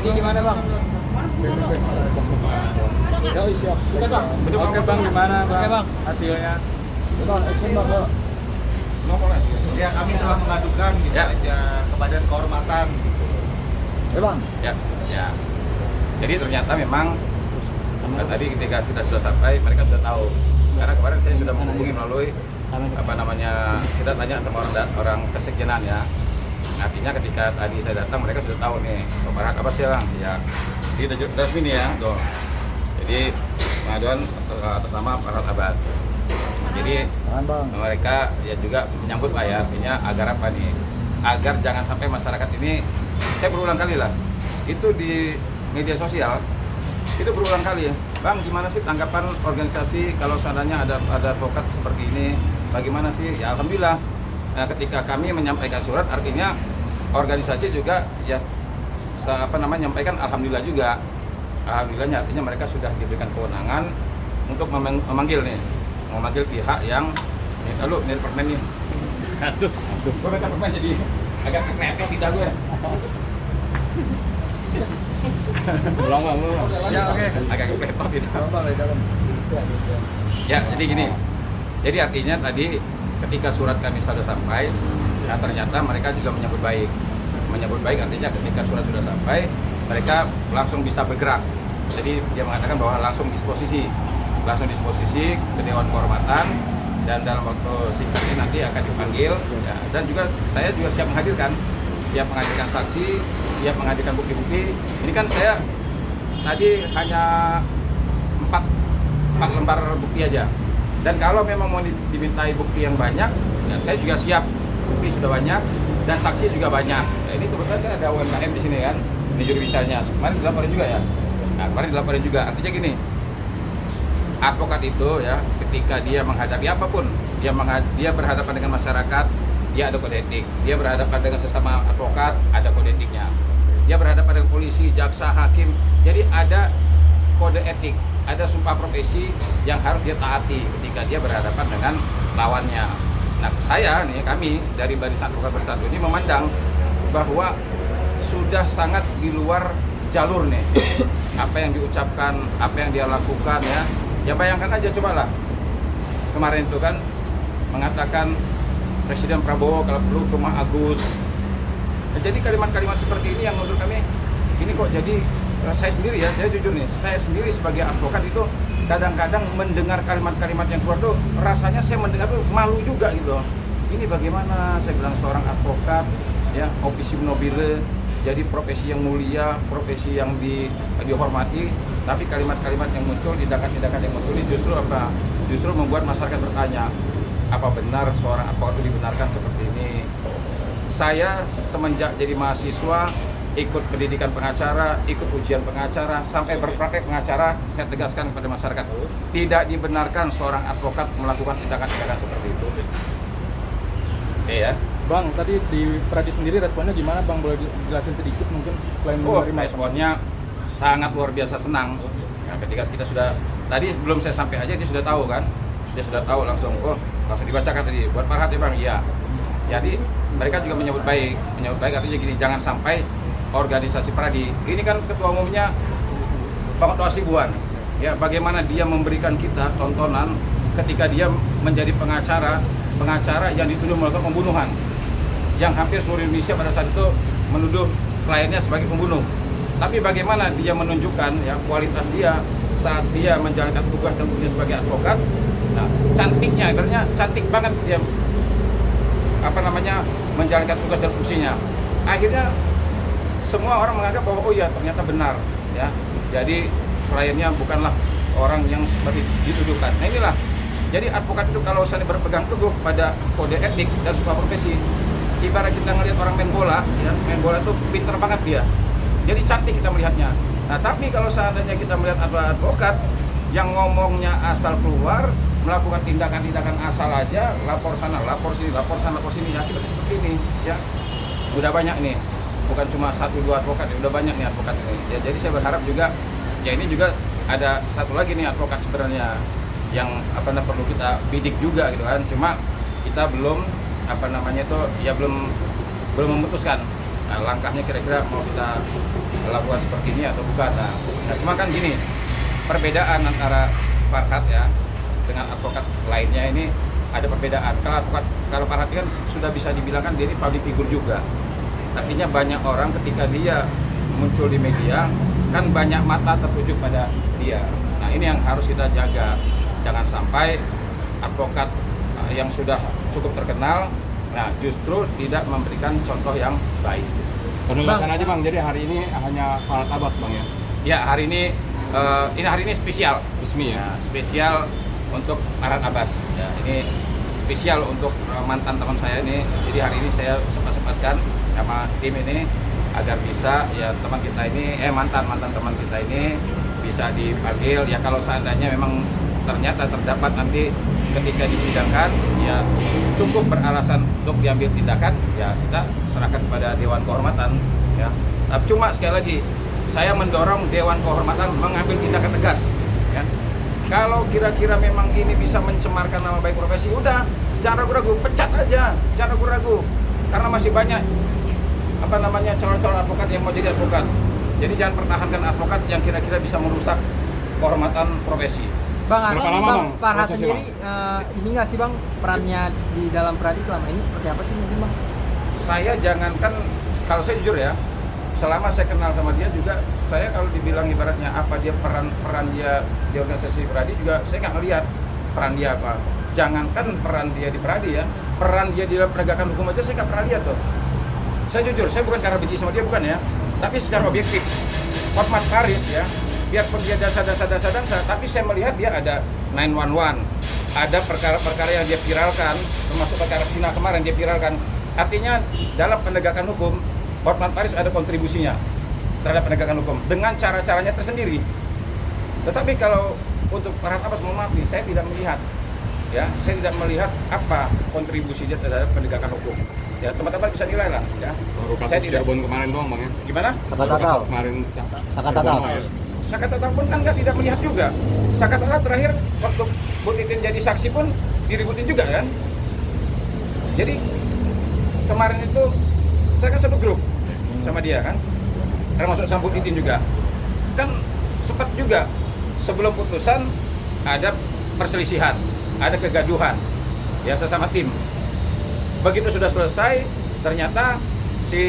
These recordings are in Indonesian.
Jadi gimana bang? Ya siap. Oke bang, gimana bang? Oke bang. Hasilnya? Bang, action bang. Ya kami telah mengadukan gitu Ya. aja ke Badan Kehormatan gitu. Bang. Ya. Jadi ternyata memang tadi ketika kita sudah sampai mereka sudah tahu. Karena kemarin saya sudah menghubungi melalui kita tanya sama orang kesekjenan ya. Artinya ketika tadi saya datang mereka sudah tahu nih Farhad apa sih bang? Ya, di resmi nih ya. Tuh. Jadi pengaduan atas nama Farhad Abbas. Jadi mereka ya juga menyambut lah ya, artinya agar apa nih? Agar jangan sampai masyarakat ini, saya berulang kali lah, itu di media sosial itu berulang kali ya, bang gimana sih tanggapan organisasi kalau seandainya ada advokat seperti ini, bagaimana sih? Ya alhamdulillah, nah, ketika kami menyampaikan surat, artinya organisasi juga ya menyampaikan alhamdulillah juga, alhamdulillahnya artinya mereka sudah diberikan kewenangan untuk memanggil pihak yang ini permen nih. Aduh, gue pegang permen jadi agak kepepet tidak gue. Belum. Ya oke. Agak kepepet tidak. Ya jadi gini. Jadi artinya tadi ketika surat kami sudah sampai, ya ternyata mereka juga menyambut baik. Menyambut baik artinya ketika surat sudah sampai, mereka langsung bisa bergerak. Jadi dia mengatakan bahwa langsung disposisi ke Dewan Kehormatan dan dalam waktu singkat ini nanti akan dipanggil ya, dan juga saya juga siap menghadirkan saksi, siap menghadirkan bukti-bukti. Ini kan saya tadi hanya 4 lembar bukti aja, dan kalau memang mau dimintai bukti yang banyak ya saya juga siap, bukti sudah banyak dan saksi juga banyak. Nah, ini kebetulan kan ada UMKM di sini kan, ini juru bicaranya kemarin dilaporin juga ya. Nah kemarin dilaporin juga, artinya gini, advokat itu ya ketika dia menghadapi apapun, dia berhadapan dengan masyarakat, dia ada kode etik. Dia berhadapan dengan sesama advokat, ada kode etiknya. Dia berhadapan dengan polisi, jaksa, hakim, jadi ada kode etik, ada sumpah profesi yang harus dia taati ketika dia berhadapan dengan lawannya. Nah kami dari Barisan Advokat Bersatu ini memandang bahwa sudah sangat di luar jalur nih apa yang diucapkan, apa yang dia lakukan ya. Ya bayangkan aja, cobalah kemarin itu kan mengatakan Presiden Prabowo kalau perlu ke rumah Agus. Nah, jadi kalimat-kalimat seperti ini yang menurut kami ini kok jadi saya sendiri ya, saya jujur nih, saya sendiri sebagai advokat itu kadang-kadang mendengar kalimat-kalimat yang keluar tuh rasanya saya mendengar tuh malu juga gitu. Ini bagaimana saya bilang seorang advokat ya, officium nobile, jadi profesi yang mulia, profesi yang dihormati, tapi kalimat-kalimat yang muncul, tindakan-tindakan yang muncul ini justru membuat masyarakat bertanya, apa benar seorang advokat itu dibenarkan seperti ini? Saya semenjak jadi mahasiswa ikut pendidikan pengacara, ikut ujian pengacara, sampai berpraktek pengacara, saya tegaskan kepada masyarakat, tidak dibenarkan seorang advokat melakukan tindakan-tindakan seperti itu. Oke ya. Bang, tadi di Pradi sendiri responnya gimana bang? Boleh dijelasin sedikit mungkin selain menerima? Responnya sangat luar biasa senang. Nah, ketika kita sudah tadi sebelum saya sampai aja dia sudah tahu kan, dia sudah tahu langsung dibacakan tadi buat Farhad ya bang, iya. Jadi mereka juga menyambut baik artinya gini, jangan sampai organisasi Pradi ini kan ketua umumnya Bang Oto Hasibuan ya, bagaimana dia memberikan kita tontonan ketika dia menjadi pengacara yang dituduh melakukan pembunuhan, yang hampir seluruh Indonesia pada saat itu menuduh kliennya sebagai pembunuh. Tapi bagaimana dia menunjukkan ya kualitas dia saat dia menjalankan tugas dan fungsinya sebagai advokat. Nah, cantiknya, ibaratnya cantik banget dia menjalankan tugas dan fungsinya. Akhirnya semua orang menganggap bahwa oh ya ternyata benar ya. Jadi kliennya bukanlah orang yang seperti dituduhkan. Nah inilah. Jadi advokat itu kalau misalnya berpegang teguh pada kode etik dan sumpah profesi, ibarat kita ngelihat orang main bola, ya, main bola itu pinter banget dia. Jadi cantik kita melihatnya. Nah, tapi kalau seandainya kita melihat advokat yang ngomongnya asal keluar, melakukan tindakan-tindakan asal aja, lapor sana, lapor sini, ya akibatnya seperti ini, ya. Udah banyak nih. Bukan cuma 1-2 advokat, ya, udah banyak nih advokat ini. Ya, jadi saya berharap juga ya ini juga ada satu lagi nih advokat sebenarnya yang perlu kita bidik juga gitu kan, cuma kita belum belum memutuskan Nah, langkahnya kira-kira mau kita lakukan seperti ini atau bukan. Nah, cuma kan gini, perbedaan antara Farhad ya dengan advokat lainnya ini ada perbedaan. Kalau Farhad kan sudah bisa dibilang kan dia ini public figure juga. Artinya banyak orang ketika dia muncul di media kan banyak mata tertuju pada dia. Nah, ini yang harus kita jaga. Jangan sampai advokat yang sudah cukup terkenal, nah justru tidak memberikan contoh yang baik. Penugasan aja Bang, jadi hari ini hanya Farhad Abbas Bang ya? Ya, hari ini spesial. Resmi ya? Ya, spesial untuk Farhad Abbas. Ya, ini spesial untuk mantan teman saya ini. Jadi hari ini saya sempat-sempatkan sama tim ini agar bisa ya teman kita ini, mantan teman kita ini bisa dipanggil. Ya kalau seandainya memang ternyata terdapat nanti ketika disidangkan ya cukup beralasan untuk diambil tindakan, ya kita serahkan kepada Dewan Kehormatan ya. Tapi cuma sekali lagi saya mendorong Dewan Kehormatan mengambil tindakan tegas ya. Kalau kira-kira memang ini bisa mencemarkan nama baik profesi, udah jangan ragu-ragu, pecat aja, jangan ragu-ragu, karena masih banyak calon-calon advokat yang mau jadi advokat. Jadi jangan pertahankan advokat yang kira-kira bisa merusak kehormatan profesi. Bang, Berapa lama, Bang, Farhad prosesnya, sendiri ini nggak sih Bang, perannya di dalam Pradi selama ini seperti apa sih mungkin Bang? Saya jangankan, kalau saya jujur ya, selama saya kenal sama dia juga, saya kalau dibilang ibaratnya apa dia peran dia di organisasi Pradi juga saya nggak ngelihat peran dia apa. Jangankan peran dia di Pradi ya, peran dia di dalam penegakan hukum aja saya nggak pernah lihat tuh. Saya jujur, saya bukan karena benci sama dia, bukan ya, tapi secara objektif, Hotman Paris ya, biarpun dia dasa-dasa, tapi saya melihat dia ada 911, ada perkara-perkara yang dia viralkan, termasuk perkara Cina kemarin dia viralkan. Artinya dalam penegakan hukum, Hotman Paris ada kontribusinya terhadap penegakan hukum dengan cara-caranya tersendiri. Tetapi kalau untuk Farhad Abbas, mohon maaf nih, saya tidak melihat, ya, saya tidak melihat apa kontribusi dia terhadap penegakan hukum. Ya, teman-teman bisa nilai lah, ya. Baru Saya kasus tidak. Cirebon kemarin doang Bang ya? Gimana? Kasus kemarin Sakatatal. Cirebon, ya? Sakatatal pun kan nggak tidak melihat juga. Sakatatal terakhir waktu Bu Titin jadi saksi pun diributin juga kan. Jadi kemarin itu saya kan satu grup sama dia kan, termasuk sama Bu Titin juga. Kan sempat juga sebelum putusan ada perselisihan, ada kegaduhan, ya sesama tim. Begitu sudah selesai, ternyata si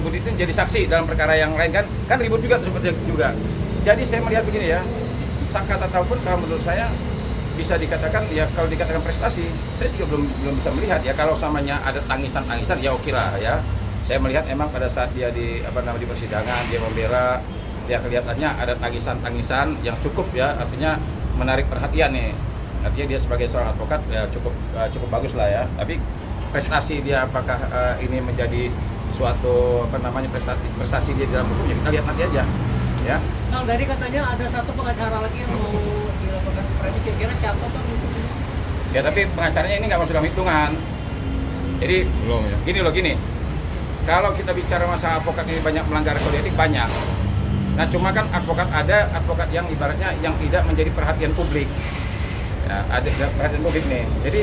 Bu Titin jadi saksi dalam perkara yang lain kan ribut juga seperti juga. Jadi saya melihat begini ya, Sakatatal pun kalau menurut saya bisa dikatakan ya, kalau dikatakan prestasi, saya juga belum bisa melihat ya. Kalau samanya ada tangisan ya oke lah ya. Saya melihat emang pada saat dia di di persidangan dia membela, ya kelihatannya ada tangisan yang cukup ya, artinya menarik perhatian nih. Artinya dia sebagai seorang advokat ya cukup bagus lah ya. Tapi prestasi dia apakah ini menjadi suatu prestasi dia dalam hukum, ya kita lihat nanti aja ya. Bang, dari katanya ada satu pengacara lagi yang mau dilakukan Pradi, kira-kira siapa Bang? Ya tapi pengacaranya ini nggak masuk dalam hitungan. Jadi Belum ya? Gini. Kalau kita bicara masalah advokat ini banyak melanggar kode etik, banyak. Nah cuma kan ada advokat yang ibaratnya yang tidak menjadi perhatian publik. Ya, ada perhatian publik nih. Jadi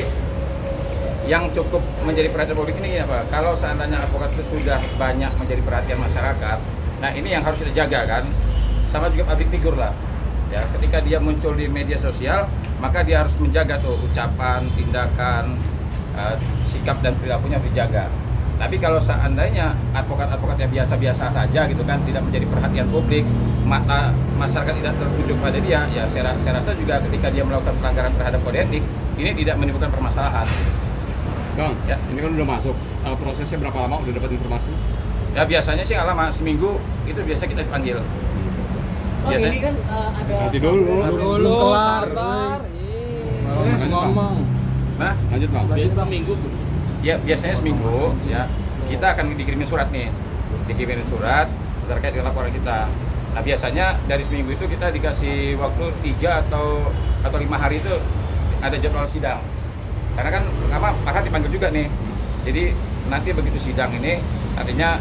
yang cukup menjadi perhatian publik ini apa? Kalau seandainya advokat itu sudah banyak menjadi perhatian masyarakat, nah ini yang harus kita jaga kan. Sama juga public figure lah. Ya, ketika dia muncul di media sosial, maka dia harus menjaga tuh ucapan, tindakan, sikap dan perilakunya harus dijaga. Tapi kalau seandainya advokat-advokat yang biasa-biasa saja gitu kan, tidak menjadi perhatian publik, mata masyarakat tidak tertuju pada dia, ya saya rasa juga ketika dia melakukan pelanggaran terhadap kode etik, ini tidak menimbulkan permasalahan. Bang, Ya. ini kan udah masuk. Prosesnya berapa lama udah dapat informasi? Ya biasanya sih nggak lama, seminggu itu biasa kita dipanggil. Bang, Biasanya. ini kan ada Nanti dulu. Sabar. Lanjut, Bang. Nah, Lanjut Bang. seminggu. ya biasanya seminggu ya kita akan dikirimin surat nih, dikirimin surat terkait dengan laporan kita. Nah biasanya dari seminggu itu kita dikasih waktu 3 atau 5 hari itu ada jadwal sidang. Karena kan pertama Farhad dipanggil juga nih. Jadi nanti begitu sidang ini artinya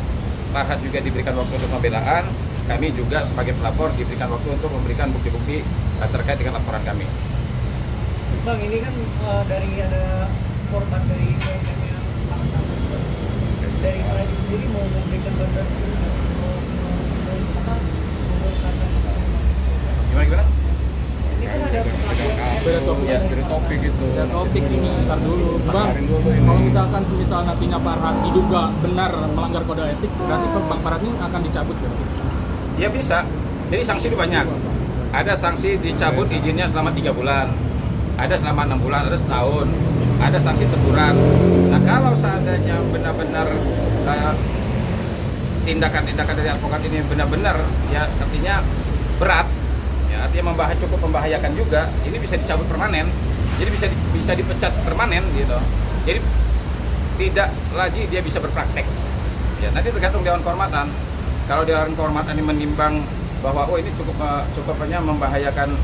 Farhad juga diberikan waktu untuk pembelaan, kami juga sebagai pelapor diberikan waktu untuk memberikan bukti-bukti terkait dengan laporan kami. Bang, ini kan dari ada korban dari dari Pradi sendiri sendiri mau memberikan bantuan Gimana? ini kan ada Beda topik ya, Beda topik itu. beda topik ini. Ntar dulu, Bang. Kalau misalkan semisal nantinya Farhat diduga benar melanggar kode etik, berarti Bang Farhat ini akan dicabut ya? Ya bisa. Jadi sanksi itu banyak. Ada sanksi dicabut izinnya selama 3 bulan, ada selama 6 bulan, ada setahun, ada sanksi teguran. Nah kalau seandainya benar-benar tindakan-tindakan dari advokat ini benar-benar ya artinya berat, ya artinya cukup membahayakan juga, ini bisa dicabut permanen. Jadi bisa dipecat permanen gitu. Jadi tidak lagi dia bisa berpraktek. Ya nanti tergantung Dewan Kehormatan. Kalau Dewan Kehormatan ini menimbang bahwa ini cukupnya membahayakan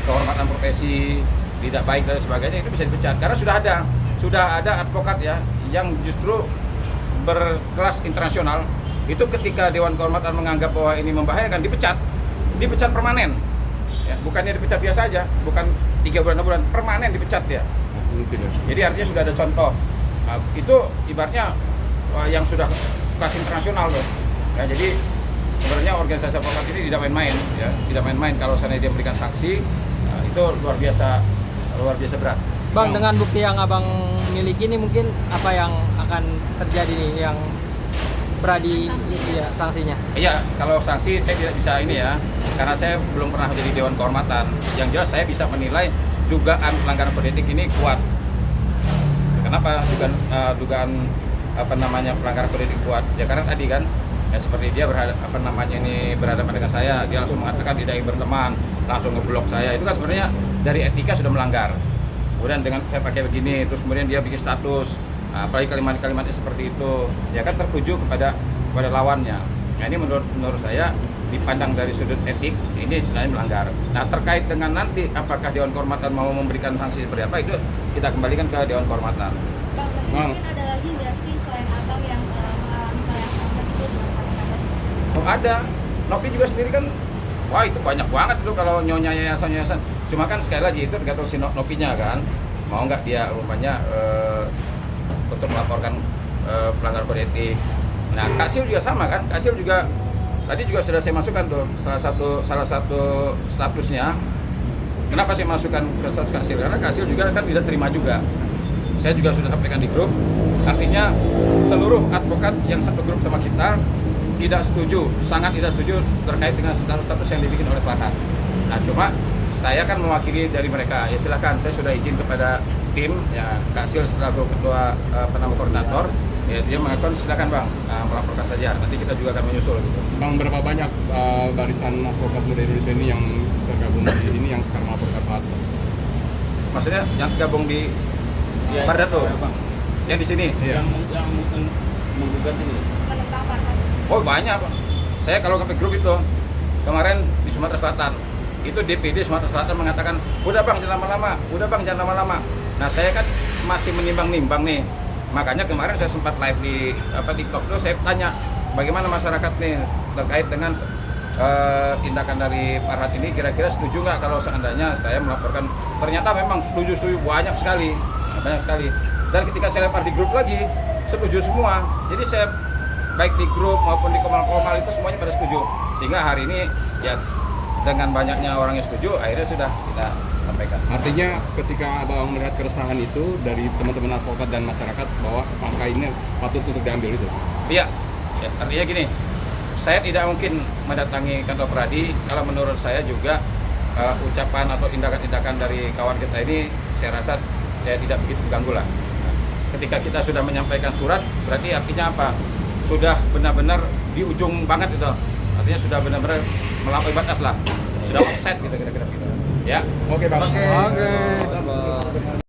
kehormatan profesi, tidak baik dan sebagainya, itu bisa dipecat. Karena sudah ada advokat ya yang justru berkelas internasional, itu ketika Dewan Kehormatan menganggap bahwa ini membahayakan, dipecat permanen. Ya, bukannya dipecat biasa aja, bukan 3 bulan 6 bulan, permanen dipecat ya. Jadi artinya sudah ada contoh. Nah, itu ibaratnya yang sudah kelas internasional loh. Ya, jadi sebenarnya organisasi advokat ini tidak main-main ya, tidak main-main. Kalau seandainya dia memberikan saksi, itu luar biasa berat. Bang, dengan bukti yang abang miliki ini mungkin apa yang akan terjadi nih yang beradi ya, sanksinya? Iya, kalau sanksi saya tidak bisa ini ya, karena saya belum pernah jadi Dewan Kehormatan. Yang jelas saya bisa menilai dugaan pelanggaran kode etik ini kuat. Kenapa dugaan pelanggaran kode etik kuat? Ya karena tadi kan ya seperti dia berhadapan dengan saya, dia langsung mengatakan tidak ingin berteman, langsung ngeblok saya. Itu kan sebenarnya dari etika sudah melanggar. Kemudian dengan saya pakai begini, terus kemudian dia bikin status, apalagi kalimat-kalimatnya seperti itu, ya kan tertuju kepada lawannya. Nah ini menurut saya dipandang dari sudut etik ini sebenarnya melanggar. Nah terkait dengan nanti apakah Dewan Kehormatan mau memberikan sanksi seperti apa, itu kita kembalikan ke Dewan Kehormatan. Bang, mungkin ada lagi nggak sih selain abang yang mengalami hal yang sama itu di masyarakat? Oh ada, Nopi juga sendiri kan, wah itu banyak banget itu kalau nyonya yayasan. Cuma kan sekali lagi itu tergantung si Nopinya kan, mau nggak dia rupanya untuk melaporkan pelanggaran kode etik. Nah Kak Sil juga sama kan, Kak Sil juga tadi juga sudah saya masukkan tuh salah satu statusnya. Kenapa saya masukkan ke status Kak Sil? Karena Kak Sil juga kan tidak terima juga. Saya juga sudah sampaikan di grup, artinya seluruh advokat yang satu grup sama kita tidak setuju, sangat tidak setuju terkait dengan status yang dibikin oleh Farhat. Nah cuma saya kan mewakili dari mereka, ya silahkan, saya sudah izin kepada tim, ya Kak Sil selaku ketua koordinator, ya dia mengatakan silakan Bang, melaporkan saja, nanti kita juga akan menyusul gitu. Bang, berapa banyak barisan advokat muda Indonesia ini yang tergabung di ini yang sekarang melaporkan Farhat? Maksudnya yang tergabung di Farhat tuh, yang di sini? Iya. Yang menggugat ini. Menentang Farhat. Oh banyak. Saya kalau ke grup itu kemarin di Sumatera Selatan, itu DPD Sumatera Selatan mengatakan, udah Bang jangan lama-lama. Nah saya kan masih menimbang-nimbang nih. Makanya kemarin saya sempat live di TikTok tuh, saya tanya bagaimana masyarakat nih terkait dengan tindakan dari Farhat ini, kira-kira setuju nggak kalau seandainya saya melaporkan? Ternyata memang setuju banyak sekali. Dan ketika saya lempar di grup lagi, setuju semua. Jadi saya baik di grup maupun di komal-komal itu semuanya pada setuju. Sehingga hari ini ya dengan banyaknya orang yang setuju, akhirnya sudah kita sampaikan. Artinya ketika Abang melihat keresahan itu dari teman-teman advokat dan masyarakat bahwa angka ini patut untuk diambil itu? Iya, ya, artinya gini, saya tidak mungkin mendatangi kantor Pradi kalau menurut saya juga ucapan atau tindakan-tindakan dari kawan kita ini saya rasa ya tidak begitu mengganggu lah. Ketika kita sudah menyampaikan surat, berarti artinya apa? Sudah benar-benar di ujung banget itu. Artinya sudah benar-benar melampaui batas lah. Sudah offset gitu kira-kira gitu. Ya. Oke Bang. Oke. Sabar.